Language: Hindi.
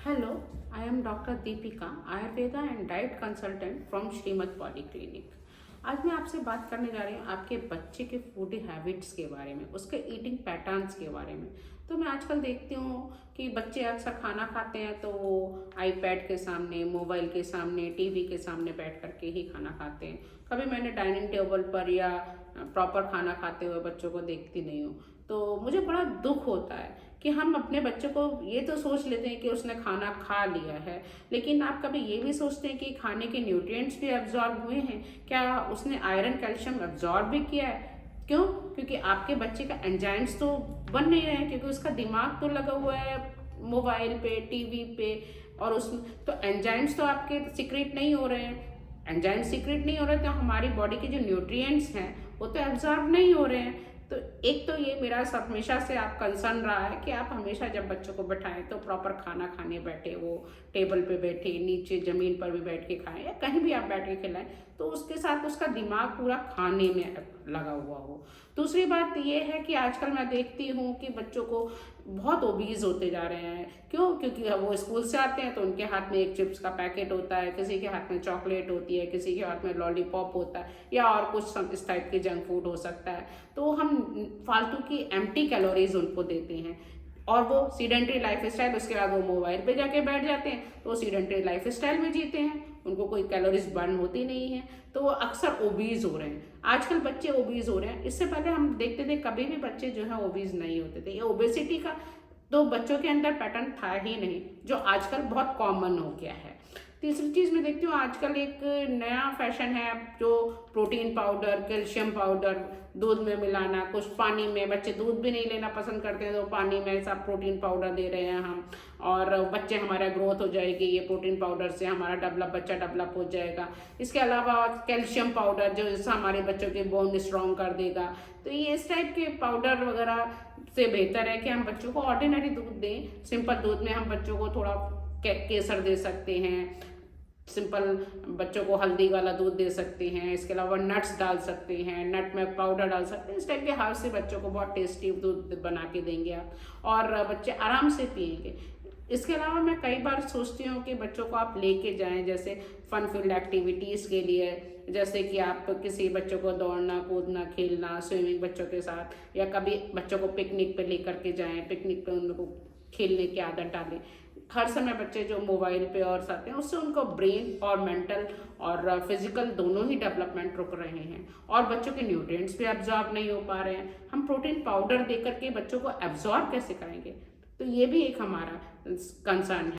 Hello, I am Dr. Deepika, Ayurveda and Diet Consultant from Shrimad polyclinic. आज मैं आपसे बात करने जा रही हूँ आपके बच्चे के फूड हैबिट्स के बारे में, उसके ईटिंग पैटर्न्स के बारे में। तो मैं आजकल देखती हूँ कि बच्चे अक्सर खाना खाते हैं तो वो आईपैड के सामने, मोबाइल के सामने, टीवी के सामने बैठ करके ही खाना खाते हैं। कभी मैंने डाइनिंग टेबल पर या प्रॉपर खाना खाते हुए बच्चों को देखती नहीं हूँ। तो मुझे बड़ा दुख होता है कि हम अपने बच्चों को ये तो सोच लेते हैं कि उसने खाना खा लिया है, लेकिन आप कभी ये भी सोचते हैं कि खाने के न्यूट्रिएंट्स भी एब्जॉर्ब हुए हैं, क्या उसने आयरन कैल्शियम एब्जॉर्ब भी किया है? क्यों? क्योंकि आपके बच्चे का एंजाइम्स तो बन नहीं रहे हैं, क्योंकि उसका दिमाग तो लगा हुआ है मोबाइल पे, टीवी पे, और उस तो एंजाइम्स तो आपके सीक्रेट नहीं हो रहे हैं। एंजाइम सीक्रेट नहीं हो रहे तो हमारी बॉडी के जो न्यूट्रिएंट्स हैं वो तो एब्जॉर्ब नहीं हो रहे हैं। तो एक तो ये मेरा सब हमेशा से आप कंसर्न रहा है कि आप हमेशा जब बच्चों को बैठाएं तो प्रॉपर खाना खाने बैठे, वो टेबल पे बैठे, नीचे ज़मीन पर भी बैठ के खाएं या कहीं भी आप बैठ के खिलाएं तो उसके साथ उसका दिमाग पूरा खाने में लगा हुआ हो। दूसरी बात ये है कि आजकल मैं देखती हूँ कि बच्चों को बहुत ओबीज होते जा रहे हैं। क्यों? क्योंकि वो स्कूल से आते हैं तो उनके हाथ में एक चिप्स का पैकेट होता है, किसी के हाथ में चॉकलेट होती है, किसी के हाथ में लॉलीपॉप होता है या और कुछ इस टाइप के जंक फूड हो सकता है। तो हम फालतू की एम्प्टी कैलोरीज उनको देते हैं और वो सीडेंट्री लाइफ स्टाइल, उसके बाद वो मोबाइल पे जाके बैठ जाते हैं तो वो सीडेंट्री लाइफ स्टाइल में जीते हैं, उनको कोई कैलोरीज बर्न होती नहीं है, तो वो अक्सर ओबीज हो रहे हैं। आजकल बच्चे ओबीज हो रहे हैं। इससे पहले हम देखते थे कभी भी बच्चे जो है ओबीज नहीं होते थे। ये ओबेसिटी का तो बच्चों के अंदर पैटर्न था ही नहीं, जो आजकल बहुत कॉमन हो गया है। तीसरी चीज मैं देखती हूँ आजकल एक नया फैशन है जो प्रोटीन पाउडर, कैल्शियम पाउडर दूध में मिलाना, कुछ पानी में, बच्चे दूध भी नहीं लेना पसंद करते हैं तो पानी में सब प्रोटीन पाउडर दे रहे हैं हम, और बच्चे हमारा ग्रोथ हो जाएगी ये प्रोटीन पाउडर से, हमारा बच्चा डेवलप हो जाएगा। इसके अलावा कैल्शियम पाउडर जो इससे हमारे बच्चों के बोन स्ट्रॉन्ग कर देगा। तो ये इस टाइप के पाउडर वगैरह से बेहतर है कि हम बच्चों को ऑर्डिनरी दूध दें। सिंपल दूध में हम बच्चों को थोड़ा केसर दे सकते हैं, सिंपल बच्चों को हल्दी वाला दूध दे सकते हैं, इसके अलावा नट्स डाल सकते हैं, नट में पाउडर डाल सकते हैं। इस टाइप के हाथ से बच्चों को बहुत टेस्टी दूध बना के देंगे आप, और बच्चे आराम से पिएंगे। इसके अलावा मैं कई बार सोचती हूँ कि बच्चों को आप लेके जाएं जैसे फन फील्ड एक्टिविटीज़ के लिए, जैसे कि आप किसी बच्चों को दौड़ना, कूदना, खेलना, स्विमिंग बच्चों के साथ, या कभी बच्चों को पिकनिक पे लेकर के जाएं, पिकनिक पे उनको खेलने की आदत डालें। हर समय बच्चे जो मोबाइल पे और साथ हैं उससे उनको ब्रेन और मेंटल और फिजिकल दोनों ही डेवलपमेंट रुक रहे हैं और बच्चों के न्यूट्रिएंट्स भी एब्जॉर्ब नहीं हो पा रहे हैं। हम प्रोटीन पाउडर दे करके बच्चों को एब्जॉर्ब कैसे करेंगे? तो ये भी एक हमारा कंसर्न है।